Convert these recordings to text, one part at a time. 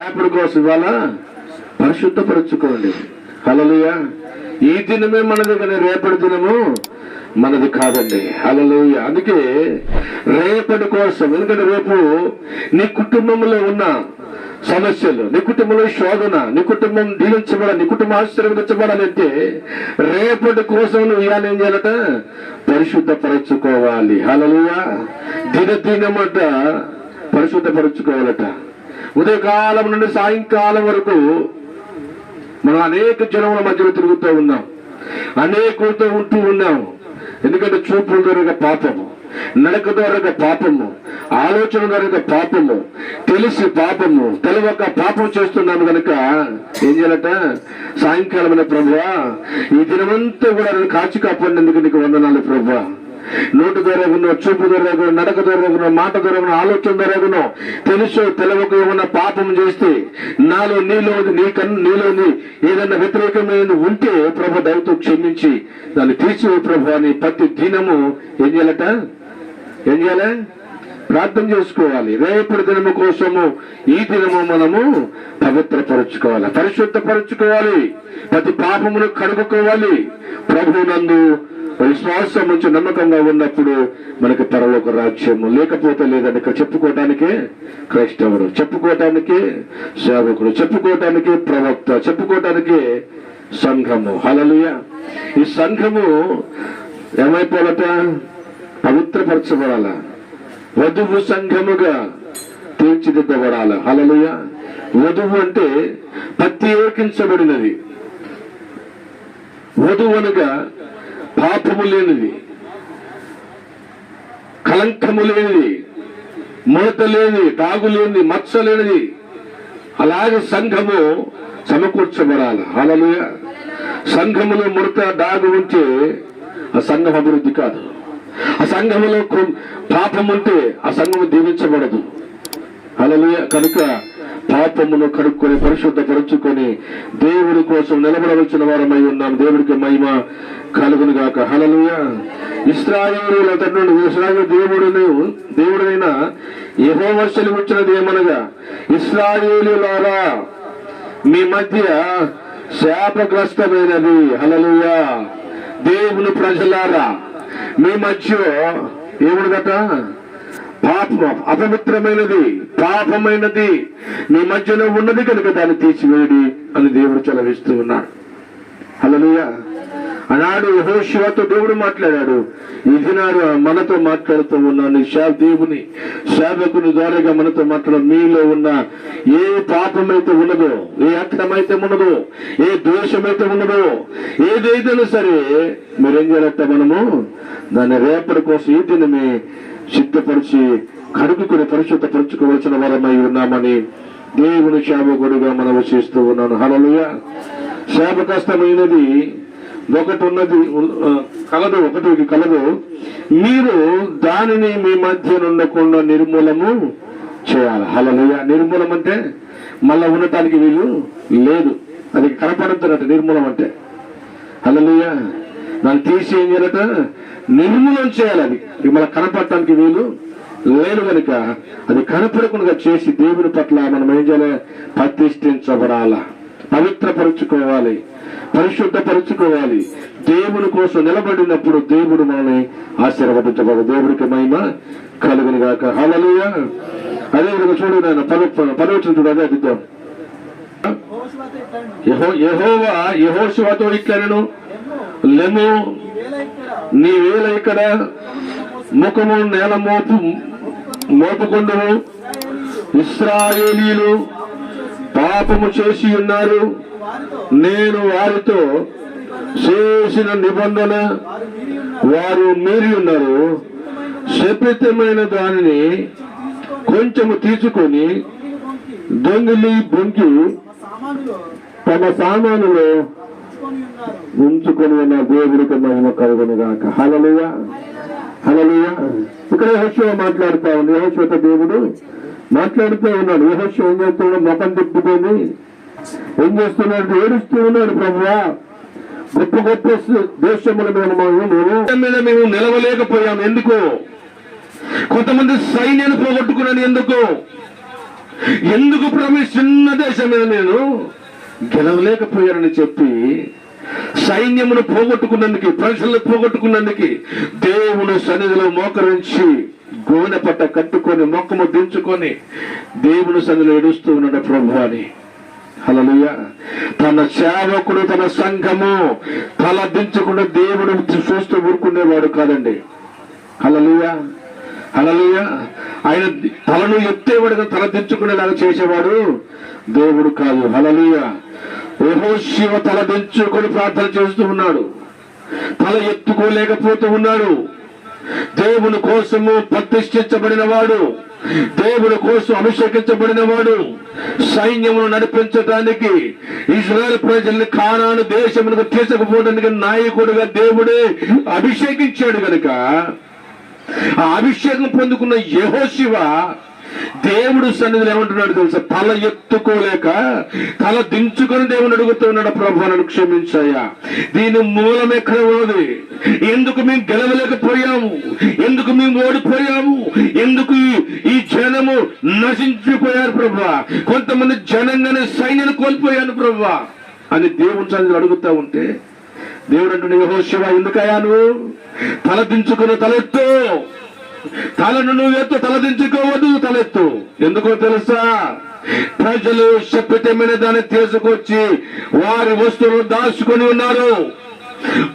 రేపటి కోసం ఇవాళ పరిశుద్ధపరచుకోండి. హల్లెలూయా. ఈ దినమే మనది కానీ రేపటి దినము మనది కాదండి. హల్లెలూయా. అందుకే రేపటి కోసం, ఎందుకంటే రేపు నీ కుటుంబంలో ఉన్న సమస్యలు, నీ కుటుంబంలో శోధన, నీ కుటుంబం దీవించబడాలి, నీ కుటుంబం ఆశీర్వదించబడాలంటే రేపటి కోసం నువ్వు ఇవాళ ఏం చేయాలట? పరిశుద్ధపరచుకోవాలి. హల్లెలూయా. దినదినమట పరిశుద్ధపరచుకోవాలట. ఉదయకాలం నుండి సాయంకాలం వరకు మనం అనేక జనముల మధ్యలో తిరుగుతూ ఉన్నాం, అనేకులతో ఉంటూ ఉన్నాం. ఎందుకంటే చూపుల ద్వారా పాపము, నడక ద్వారా పాపము, ఆలోచన ద్వారా పాపము, తెలిసి పాపము, తెలియక పాపం చేస్తున్నాము కనుక ఏం చేయాలట? సాయంకాలమైన ప్రభువా, ఈ దినమంతా కూడా నేను కాచి కాపాడినందుకు నీకు వందనాలు ప్రభువా. నోటు దొరకను, చూపు దొరకను, నడక దొరకను, మాట దొరకను, ఆలోచన దొరకను, తెలుసు తెలవక ఏమన్నా పాపం చేస్తే నాలో నీలోని ఏదన్నా వ్యతిరేకమైన ఉంటే ప్రభు దయతో క్షమించి దాన్ని తీసివే ప్రభు అని ప్రతి దినము ఏం చేయాలి? ప్రార్థన చేసుకోవాలి. రేపటి దినము కోసము ఈ దినము మనము పవిత్రపరచుకోవాలి, పరిశుద్ధపరచుకోవాలి, ప్రతి పాపమును కడుక్కోవాలి. ప్రభునందు విశ్వాసం నుంచి నమ్మకంగా ఉన్నప్పుడు మనకి పరలోక రాజ్యము, లేకపోతే లేదండి. ఇక్కడ చెప్పుకోవటానికే క్రైస్తవుడు, చెప్పుకోవటానికే సేవకుడు, చెప్పుకోవటానికే ప్రవక్త, చెప్పుకోవటానికే సంఘము. హల్లెలూయా. ఈ సంఘము ఏమైపోవాలట? పవిత్రపరచబడాల, వధువు సంఘముగా తీర్చిదిద్దబడాల. హల్లెలూయా. వధువు అంటే ప్రత్యేకించబడినది. వధువు అనగా పాపము లేనిది, కలంకము లేనిది, ముడత లేనిది, తాగు లేనిది, మచ్చ లేనిది. అలాగే సంఘము సమకూర్చబడాలి. హల్లెలూయా. సంఘములో ముడత డాగు ఉంటే ఆ సంఘం అభివృద్ధి కాదు. ఆ సంఘములో పాపం ఉంటే ఆ సంఘము దీవించబడదు. హల్లెలూయా. కనుక పాపమును కడుక్కొని పరిశుద్ధపరుచుకొని దేవుడి కోసం నిలబడవలసిన వారమై ఉన్నాం. దేవుడికి మహిమ కలుగును గాక. హల్లెలూయా. ఇశ్రాయేలీయుల తండ్రి దేవుడైన యెహోవా సెలవిచ్చినది ఏమనగా, ఇశ్రాయేలీయులారా మీ మధ్య శాపగ్రస్తమైనది. హల్లెలూయా. దేవుని ప్రజలారా మీ మధ్య ఏముందట? పాపం, అపవిత్రమైనది, పాపమైనది మీ మధ్యలో ఉన్నది కనుక దాన్ని తీసివేయడి అని దేవుడు చలవిస్తూ ఉన్నాడు. హల్లెలూయా. ఆనాడు యెహోషువతో దేవుడు మాట్లాడాడు, ఇది నాడు మనతో మాట్లాడుతూ ఉన్నాను. దేవుని సేవకుని ద్వారాగా మనతో మాట్లాడు. మీలో ఉన్న ఏ పాపమైతే ఉన్నదో, ఏ అక్రమైతే ఉన్నదో, ఏ దోషమైతే ఉన్నదో, ఏదైనా సరే మీరేం చేయాలంటే మనము దాన్ని రేపటి కోసం ఈ దినమే సిద్ధపరిచి కడుగుకుని పరిశుద్ధపరచుకోవలసిన వరమై ఉన్నామని దేవుని సేవకుడిగా మనం చేస్తూ ఉన్నాను. హల్లెలూయా. సేవ కష్టమైనది ఒకటి ఉన్నది కలదు, ఒకటి కలదు. మీరు దానిని మీ మధ్య ఉండకుండా నిర్మూలము చేయాలి. హల్లెలూయా. నిర్మూలం అంటే మళ్ళా ఉండటానికి వీలు లేదు, అది కనపడుతున్నట్టు నిర్మూలం అంటే. హల్లెలూయా. దాన్ని తీసి ఏం చేయాలట? నిర్మూలన చేయాలి. అది మళ్ళీ కనపడటానికి వీలు లేదు కనుక అది కనపడకుండా చేసి దేవుని పట్ల మనం ఏం చేయాలి? ప్రతిష్ఠించబడాల, పవిత్రపరుచుకోవాలి, పరిశుద్ధపరుచుకోవాలి. దేవుని కోసం నిలబడినప్పుడు దేవుడు మనల్ని ఆశీర్వదించబడు. దేవుడికి మహిమ కలుగును గాక. హల్లెలూయా. అదే విధంగా చూడు నాయన, పదవచనం చూడు, అదే అదిద్దాం. యెహోవా యెహోషువతో ఇట్లనెను, లెమ్ము, నీవేళ ఇక్కడ ముఖము నేల మోపుకొందువు. ఇశ్రాయేలీయులు పాపము చేసి ఉన్నారు, నేను వారితో చేసిన నిబంధన వారు మీరి ఉన్నారు. శపితమైన దానిని కొంచెము తీసుకొని దొంగిలి బొంకి తమ సామానులో ఉంచుకొని ఉన్న దేవుడికి మహిమ కలుగును గాక. హల్లెలూయా. హల్లెలూయా. ఇక్కడ యెహోషువ మాట్లాడుతా ఉంది. యెహోషువతో దేవుడు మాట్లాడుతూ ఉన్నాడు. యెహోషువ ఏం చేస్తున్నాడు? ముఖం తిప్పుకొని ఏం చేస్తున్నాడు? ఏడుస్తూ ఉన్నాడు. ప్రభువా, గొప్ప గొప్ప దేశముల మీద మేము నిలవలేకపోయాము. ఎందుకు? కొంతమంది సైన్యాన్ని పోగొట్టుకున్నాను. ఎందుకు? ఎందుకు ప్రభు చిన్న దేశం మీద నేను గెలవలేకపోయానని చెప్పి సైన్యమును పోగొట్టుకున్నందుకు, ప్రజలను పోగొట్టుకున్నందుకు దేవుని సన్నిధిలో మోకరించి గోనె పట్ట కట్టుకొని మొక్కము దించుకొని దేవుని సన్నిధిలో ఏడుస్తూ ఉన్నాడు ప్రభు అని. హల్లెలూయా. తన సేవకుడు, తన సంఘము తల దించకుండా దేవుడు చూస్తూ ఊరుకునేవాడు కాదండి. హల్లెలూయా, హల్లెలూయా. ఆయన తలను ఎత్తేవాడుగా తల దించుకునేలాగా చేసేవాడు దేవుడు కాదు. హల్లెలూయా. యెహోషువ తల దించుకొని ప్రార్థన చేస్తూ ఉన్నాడు, తల ఎత్తుకోలేకపోతూ ఉన్నాడు. దేవుని కోసము ప్రతిష్ఠించబడిన వాడు, దేవుని కోసం అభిషేకించబడిన వాడు, సైన్యమును నడిపించడానికి, ఇజ్రాయెల్ ప్రజల్ని కానాను దేశమునకు తీసుకుపోవడానికి నాయకుడిగా దేవుడే అభిషేకించాడు గనుక ఆ అభిషేకం పొందుకున్న యెహోషువ దేవుడు సన్నిధిలో ఏమంటున్నాడు తెలుసా? తల ఎత్తుకోలేక తల దించుకొని దేవుని అడుగుతూ ఉన్నాడు, ప్రభు నన్ను క్షమించాయా. దీని మూలం ఎక్కడ ఉన్నది? ఎందుకు మేము గెలవలేకపోయాము? ఎందుకు మేము ఓడిపోయాము? ఎందుకు ఈ జనము నశించిపోయారు ప్రభు? కొంతమంది జనంగానే సైన్యాన్ని కోల్పోయాను ప్రభు అని దేవుని సన్నిధిలో అడుగుతా ఉంటే దేవుడు అంటున్నాడు, యెహోషువ ఎందుకయ్యా నువ్వు తల దించుకుని తలెత్తు, తలను నువ్వు ఎత్తు, తలదించుకోవద్దు, తలెత్తు. ఎందుకో తెలుసా? ప్రజలు శపితమైన దాన్ని తీసుకొచ్చి వారి వస్తువులు దాచుకొని ఉన్నారు.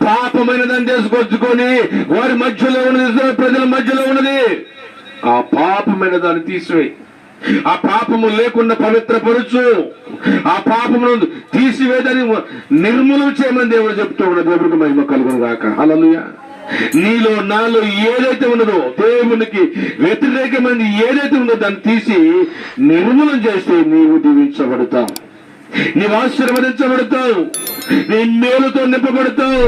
పాపమైన దాన్ని తీసుకొచ్చుకొని వారి మధ్యలో ఉన్నది, ప్రజల మధ్యలో ఉన్నది. ఆ పాపమైన దాన్ని తీసివేయి, ఆ పాపము లేకుండా పవిత్రపరచు, ఆ పాపమును తీసివేదని నిర్మూలన చేయమని దేవుడు చెప్తూ ఉన్నాడు. దేవుడికి మహిమ కలుగును గాక. హల్లెలూయా. నీలో నాలో ఏదైతే ఉన్నదో, దేవునికి వ్యతిరేకమైనది ఏదైతే ఉందో దాన్ని తీసి నిర్మూలన చేస్తే నీవు దీవించబడతావు, నీవు ఆశీర్వదించబడతావు, నీ మేలుతో నింపబడతావు.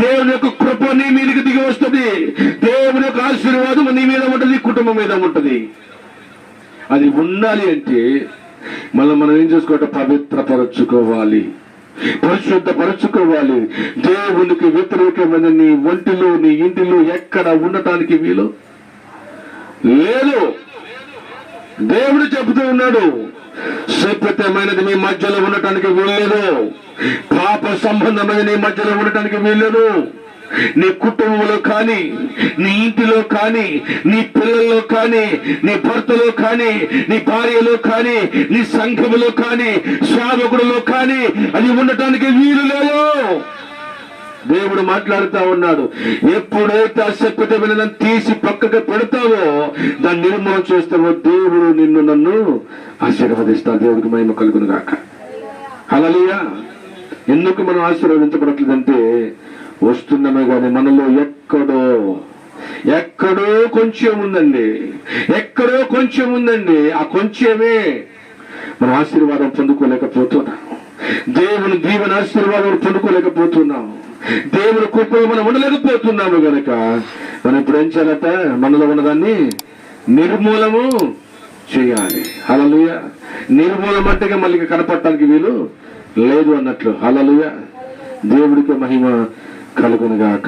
దేవుని యొక్క కృప నీ మీదకి దిగి వస్తుంది, దేవుని యొక్క ఆశీర్వాదం నీ మీద ఉంటుంది, కుటుంబం మీద ఉంటుంది. అది ఉండాలి అంటే మనం ఏం చేసుకోవటం? పవిత్రపరచుకోవాలి, పరిశుద్ధపరచుకోవాలి. దేవునికి వ్యతిరేకమైన నీ ఒంటిలో, నీ ఇంటిలో ఎక్కడ ఉండటానికి వీలు లేదు. దేవుడు చెబుతూ ఉన్నాడు, శపితమైనది మీ మధ్యలో ఉండటానికి వీల్లేదు, పాప సంబంధమైన నీ మధ్యలో ఉండటానికి వీల్లేదు. నీ కుటుంబంలో కానీ, నీ ఇంటిలో కానీ, నీ పిల్లల్లో కానీ, నీ భర్తలో కానీ, నీ భార్యలో కానీ, నీ సంఘములో కానీ, సేవకుడిలో కానీ అది ఉండటానికి వీలు లేదు. దేవుడు మాట్లాడుతూ ఉన్నాడు, ఎప్పుడైతే అశక్తమైన తీసి పక్కకు పెడతావో, దాన్ని నిర్మూలన చేస్తావో, దేవుడు నిన్ను నన్ను ఆశీర్వదిస్తాడు. దేవుడికి మహిమ కలుగును గాక. హల్లెలూయా. ఎందుకు మనం ఆశీర్వదించబడట్లేదంటే వస్తున్నామే కానీ మనలో ఎక్కడో కొంచెం ఉందండి, ఎక్కడో కొంచెం ఉందండి. ఆ కొంచెమే మనం ఆశీర్వాదం పొందుకోలేకపోతున్నాం, దేవుని దీవెన ఆశీర్వాదం పొందుకోలేకపోతున్నాం, దేవుని కృపలో మనం ఉండలేకపోతున్నాము. గనక మనం ఇప్పుడు ఏం చేయాలట? మనలో ఉన్నదాన్ని నిర్మూలము చేయాలి. హల్లెలూయా. నిర్మూలం అంటే మళ్ళీ కనపడటానికి వీలు లేదు అన్నట్లు. హల్లెలూయా. దేవుడికి మహిమ కలుగును గాక.